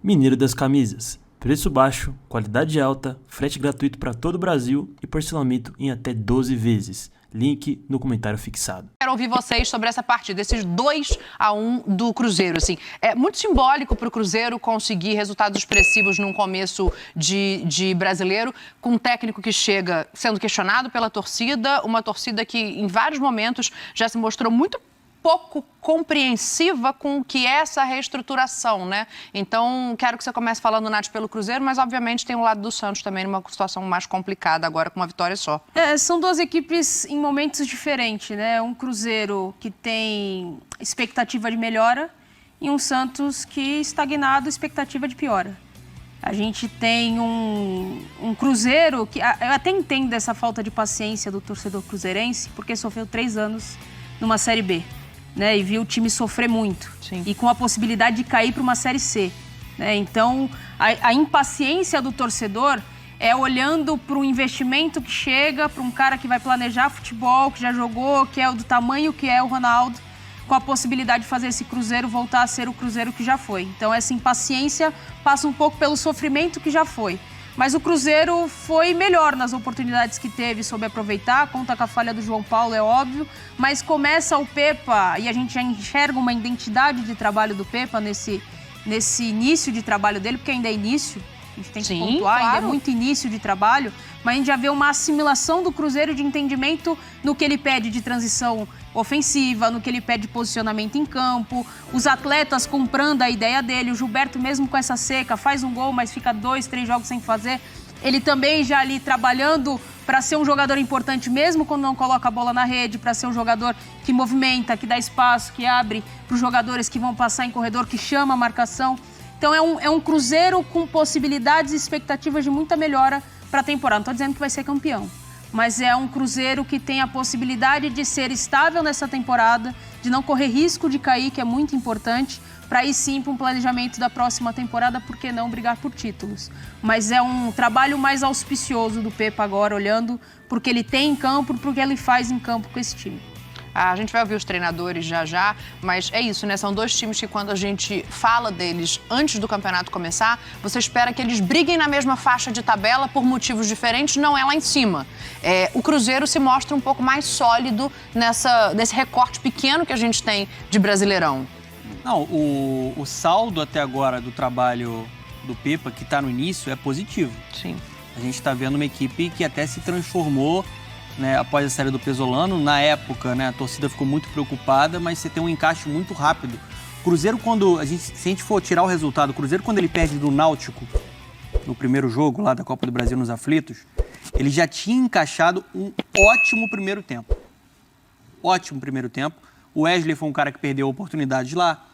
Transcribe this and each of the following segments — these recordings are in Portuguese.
Mineiro das Camisas. Preço baixo, qualidade alta, frete gratuito para todo o Brasil e parcelamento em até 12 vezes. Link no comentário fixado. Quero ouvir vocês sobre essa partida, esses 2-1 do Cruzeiro. Assim, é muito simbólico para o Cruzeiro conseguir resultados expressivos num começo de brasileiro, com um técnico que chega sendo questionado pela torcida, uma torcida que em vários momentos já se mostrou muito pouco compreensiva com o que é essa reestruturação, né? Então, quero que você comece falando, Nath, pelo Cruzeiro, mas obviamente tem o lado do Santos também numa situação mais complicada agora, com uma vitória só. São duas equipes em momentos diferentes, né? Um Cruzeiro que tem expectativa de melhora e um Santos que estagnado, expectativa de piora. A gente tem um Cruzeiro que... Eu até entendo essa falta de paciência do torcedor cruzeirense, porque sofreu 3 anos numa Série B. Né, e viu o time sofrer muito. Sim. E com a possibilidade de cair para uma Série C. Né? Então, a impaciência do torcedor é olhando para o investimento que chega, para um cara que vai planejar futebol, que já jogou, que é do tamanho que é o Ronaldo, com a possibilidade de fazer esse Cruzeiro voltar a ser o Cruzeiro que já foi. Então, essa impaciência passa um pouco pelo sofrimento que já foi. Mas o Cruzeiro foi melhor nas oportunidades que teve, soube aproveitar, conta com a falha do João Paulo, é óbvio, mas começa o Pepa, e a gente já enxerga uma identidade de trabalho do Pepa nesse início de trabalho dele, porque ainda é início, a gente tem que pontuar, claro. Ainda é muito início de trabalho, mas a gente já vê uma assimilação do Cruzeiro de entendimento no que ele pede de transição ofensiva, no que ele pede de posicionamento em campo, os atletas comprando a ideia dele, o Gilberto mesmo com essa seca faz um gol, mas fica 2, 3 jogos sem fazer, ele também já ali trabalhando para ser um jogador importante mesmo quando não coloca a bola na rede, para ser um jogador que movimenta, que dá espaço, que abre para os jogadores que vão passar em corredor, que chama a marcação. Então é um Cruzeiro com possibilidades e expectativas de muita melhora para a temporada. Não estou dizendo que vai ser campeão, mas é um Cruzeiro que tem a possibilidade de ser estável nessa temporada, de não correr risco de cair, que é muito importante, para ir sim para um planejamento da próxima temporada, por que não brigar por títulos. Mas é um trabalho mais auspicioso do Pepa agora, olhando porque ele tem em campo, porque ele faz em campo com esse time. A gente vai ouvir os treinadores já, mas é isso, né? São 2 times que quando a gente fala deles antes do campeonato começar, você espera que eles briguem na mesma faixa de tabela por motivos diferentes, não é lá em cima. O Cruzeiro se mostra um pouco mais sólido nesse recorte pequeno que a gente tem de Brasileirão. Não, o saldo até agora do trabalho do Pepa, que está no início, é positivo. Sim. A gente está vendo uma equipe que até se transformou, né, após a série do Pesolano. Na época, né, a torcida ficou muito preocupada, mas você tem um encaixe muito rápido. O Cruzeiro, se a gente for tirar o resultado, o Cruzeiro, quando ele perde do Náutico, no primeiro jogo lá da Copa do Brasil nos Aflitos, ele já tinha encaixado um ótimo primeiro tempo. Ótimo primeiro tempo. O Wesley foi um cara que perdeu oportunidades lá,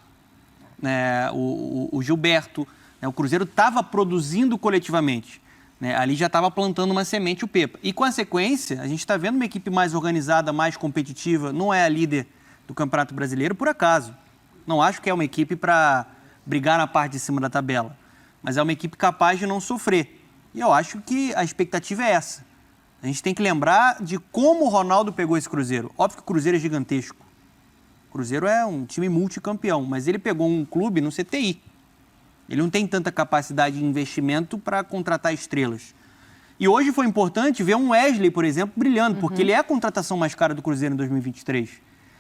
né, o Gilberto, né, o Cruzeiro estava produzindo coletivamente. Né, ali já estava plantando uma semente o Pepa. E com a sequência, a gente está vendo uma equipe mais organizada, mais competitiva. Não é a líder do Campeonato Brasileiro por acaso. Não acho que é uma equipe para brigar na parte de cima da tabela. Mas é uma equipe capaz de não sofrer. E eu acho que a expectativa é essa. A gente tem que lembrar de como o Ronaldo pegou esse Cruzeiro. Óbvio que o Cruzeiro é gigantesco. O Cruzeiro é um time multicampeão, mas ele pegou um clube no CTI. Ele não tem tanta capacidade de investimento para contratar estrelas. E hoje foi importante ver um Wesley, por exemplo, brilhando, porque ele é a contratação mais cara do Cruzeiro em 2023.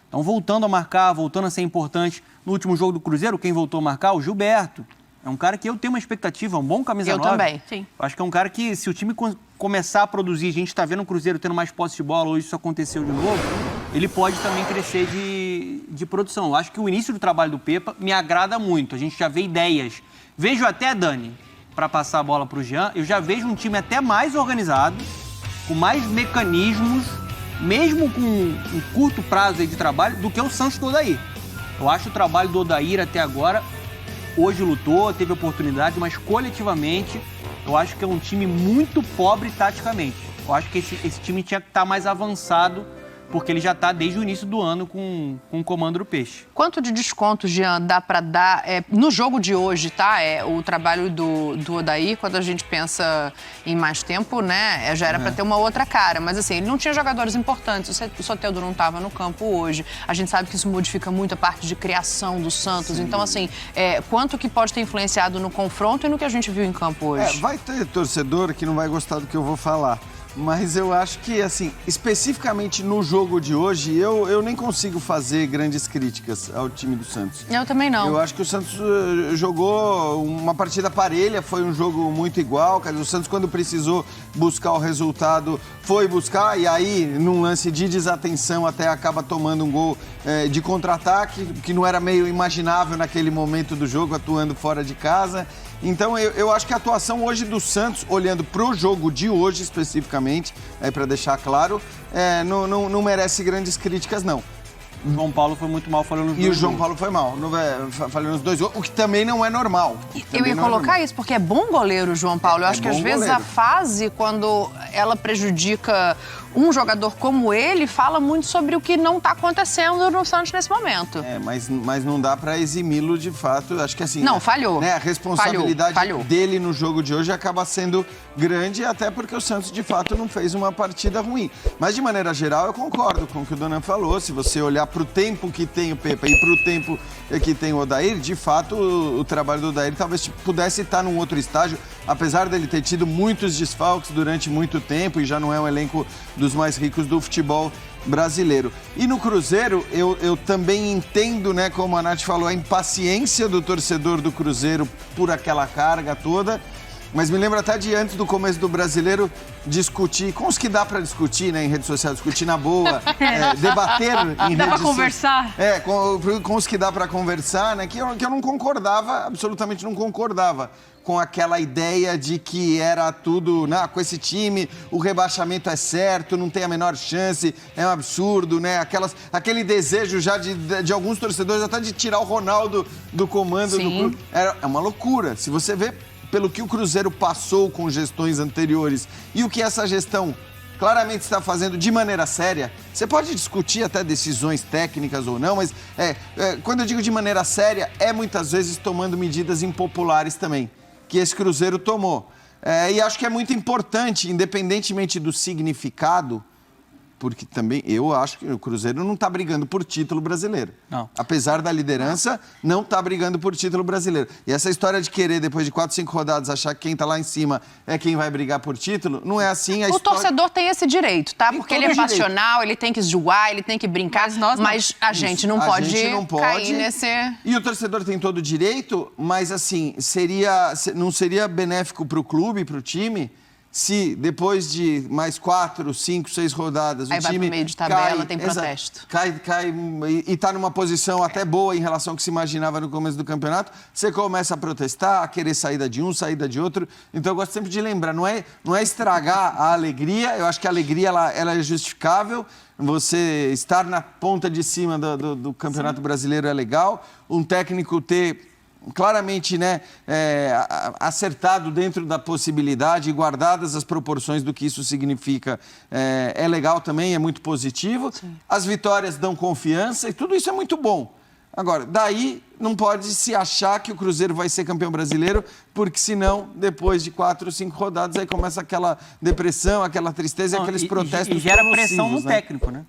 Então, voltando a marcar, voltando a ser importante. No último jogo do Cruzeiro, quem voltou a marcar? O Gilberto. É um cara que eu tenho uma expectativa, um bom camisa 9. Eu também, sim. Eu acho que é um cara que, se o time começar a produzir, a gente está vendo o Cruzeiro tendo mais posse de bola, hoje isso aconteceu de novo, ele pode também crescer de produção. Eu acho que o início do trabalho do Pepa me agrada muito. A gente já vê ideias. Vejo até, Dani, para passar a bola para o Jean, eu já vejo um time até mais organizado, com mais mecanismos, mesmo com um curto prazo aí de trabalho, do que o Santos do Odair. Eu acho o trabalho do Odair até agora, hoje lutou, teve oportunidade, mas coletivamente, eu acho que é um time muito pobre taticamente. Eu acho que esse time tinha que estar mais avançado porque ele já está desde o início do ano com o comando do Peixe. Quanto de desconto, Jean, dá para dar no jogo de hoje, tá? O trabalho do Odair, quando a gente pensa em mais tempo, né? Já era para ter uma outra cara. Mas assim, ele não tinha jogadores importantes. O Soteldo não estava no campo hoje. A gente sabe que isso modifica muito a parte de criação do Santos. Sim. Então, assim, quanto que pode ter influenciado no confronto e no que a gente viu em campo hoje? Vai ter torcedor que não vai gostar do que eu vou falar. Mas eu acho que, assim, especificamente no jogo de hoje, eu nem consigo fazer grandes críticas ao time do Santos. Eu também não. Eu acho que o Santos jogou uma partida parelha, foi um jogo muito igual. O Santos, quando precisou buscar o resultado, foi buscar. E aí, num lance de desatenção, até acaba tomando um gol de contra-ataque, que não era meio imaginável naquele momento do jogo, atuando fora de casa. Então, eu acho que a atuação hoje do Santos, olhando para o jogo de hoje especificamente, para deixar claro, não merece grandes críticas, não. O João Paulo foi muito mal falando nos dois. E o João Paulo foi mal, falando nos dois gols, o que também não é normal. Eu ia colocar isso, porque é bom goleiro o João Paulo. Eu acho que às vezes a fase, quando ela prejudica um jogador como ele, fala muito sobre o que não está acontecendo no Santos nesse momento. Mas não dá para eximi-lo de fato. Acho que assim... Não, falhou. Né, a responsabilidade dele no jogo de hoje acaba sendo grande, até porque o Santos, de fato, não fez uma partida ruim. Mas, de maneira geral, eu concordo com o que o Donan falou. Se você olhar para o tempo que tem o Pepa e para o tempo que tem o Odair, de fato, o trabalho do Odair talvez pudesse estar num outro estágio, apesar dele ter tido muitos desfalques durante muito tempo e já não é um elenco dos mais ricos do futebol brasileiro. E no Cruzeiro, eu também entendo, né, como a Nath falou, a impaciência do torcedor do Cruzeiro por aquela carga toda. Mas me lembro até de antes do começo do Brasileiro discutir, com os que dá para discutir, né, em rede social, discutir na boa, debater em dá redes para conversar. Com os que dá para conversar, né, que eu não concordava, absolutamente não concordava com aquela ideia de que era tudo, com esse time, o rebaixamento é certo, não tem a menor chance, é um absurdo, né? Aquele desejo já de alguns torcedores até de tirar o Ronaldo do comando do clube. É uma loucura. Se você vê pelo que o Cruzeiro passou com gestões anteriores e o que essa gestão claramente está fazendo de maneira séria, você pode discutir até decisões técnicas ou não, mas quando eu digo de maneira séria, muitas vezes tomando medidas impopulares também, que esse Cruzeiro tomou. E acho que é muito importante, independentemente do significado, porque também eu acho que o Cruzeiro não está brigando por título brasileiro. Não. Apesar da liderança, não está brigando por título brasileiro. E essa história de querer, depois de 4, 5 rodadas, achar que quem está lá em cima é quem vai brigar por título, não é assim. O torcedor tem esse direito, tá? Porque ele é passional, ele tem que zoar, ele tem que brincar, mas a gente não pode cair nesse... E o torcedor tem todo o direito, mas assim, não seria benéfico para o clube, para o time, se depois de mais 4, 5, 6 rodadas o time vai pro meio de tabela, tem protesto. Cai e está numa posição até boa em relação ao que se imaginava no começo do campeonato, você começa a protestar, a querer saída de um, saída de outro. Então eu gosto sempre de lembrar, não é estragar a alegria, eu acho que a alegria ela é justificável. Você estar na ponta de cima do Campeonato Brasileiro é legal, um técnico ter claramente, né, acertado dentro da possibilidade e guardadas as proporções do que isso significa, é legal também, é muito positivo. Sim. As vitórias dão confiança e tudo isso é muito bom. Agora, daí não pode se achar que o Cruzeiro vai ser campeão brasileiro, porque senão, depois de 4, 5 rodadas, aí começa aquela depressão, aquela tristeza, aqueles protestos. E gera pressão no técnico, né?